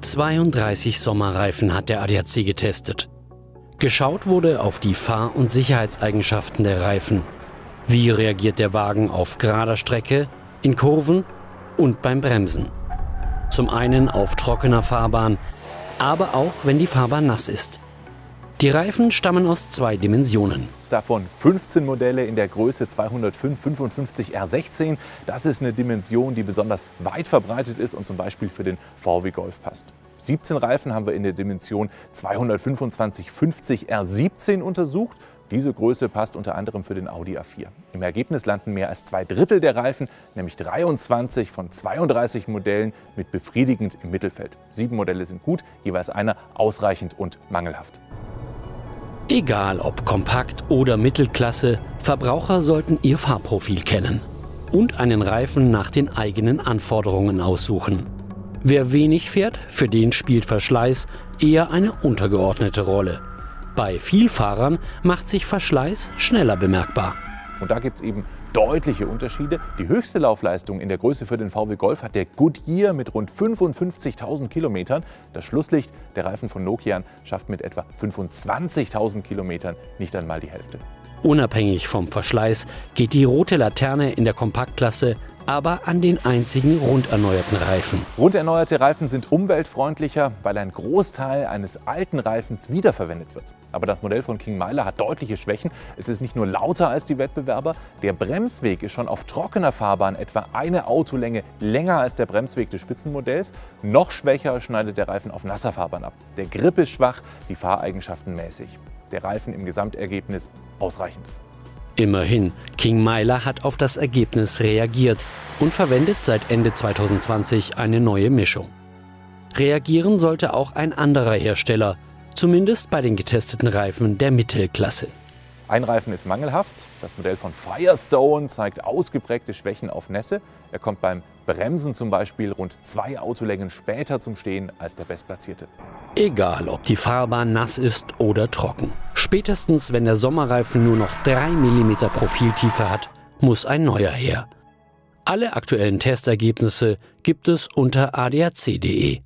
32 Sommerreifen hat der ADAC getestet. Geschaut wurde auf die Fahr- und Sicherheitseigenschaften der Reifen. Wie reagiert der Wagen auf gerader Strecke, in Kurven und beim Bremsen? Zum einen auf trockener Fahrbahn, aber auch wenn die Fahrbahn nass ist. Die Reifen stammen aus 2 Dimensionen. Davon 15 Modelle in der Größe 205/55 R16. Das ist eine Dimension, die besonders weit verbreitet ist und zum Beispiel für den VW Golf passt. 17 Reifen haben wir in der Dimension 225/50 R17 untersucht. Diese Größe passt unter anderem für den Audi A4. Im Ergebnis landen mehr als 2/3 der Reifen, nämlich 23 von 32 Modellen, mit befriedigend im Mittelfeld. 7 Modelle sind gut, jeweils einer ausreichend und mangelhaft. Egal ob kompakt oder Mittelklasse, Verbraucher sollten ihr Fahrprofil kennen und einen Reifen nach den eigenen Anforderungen aussuchen. Wer wenig fährt, für den spielt Verschleiß eher eine untergeordnete Rolle. Bei Vielfahrern macht sich Verschleiß schneller bemerkbar. Und da gibt es eben deutliche Unterschiede. Die höchste Laufleistung in der Größe für den VW Golf hat der Goodyear mit rund 55.000 Kilometern. Das Schlusslicht der Reifen von Nokian schafft mit etwa 25.000 Kilometern nicht einmal die Hälfte. Unabhängig vom Verschleiß geht die rote Laterne in der Kompaktklasse aber an den einzigen runderneuerten Reifen. Runderneuerte Reifen sind umweltfreundlicher, weil ein Großteil eines alten Reifens wiederverwendet wird. Aber das Modell von King Miler hat deutliche Schwächen. Es ist nicht nur lauter als die Wettbewerber, der Bremsweg ist schon auf trockener Fahrbahn etwa eine Autolänge länger als der Bremsweg des Spitzenmodells. Noch schwächer schneidet der Reifen auf nasser Fahrbahn ab. Der Grip ist schwach, die Fahreigenschaften mäßig. Der Reifen im Gesamtergebnis ausreichend. Immerhin, King Miler hat auf das Ergebnis reagiert und verwendet seit Ende 2020 eine neue Mischung. Reagieren sollte auch ein anderer Hersteller, zumindest bei den getesteten Reifen der Mittelklasse. Ein Reifen ist mangelhaft. Das Modell von Firestone zeigt ausgeprägte Schwächen auf Nässe. Er kommt beim Bremsen zum Beispiel rund 2 Autolängen später zum Stehen als der Bestplatzierte. Egal, ob die Fahrbahn nass ist oder trocken. Spätestens, wenn der Sommerreifen nur noch 3 mm Profiltiefe hat, muss ein neuer her. Alle aktuellen Testergebnisse gibt es unter adac.de.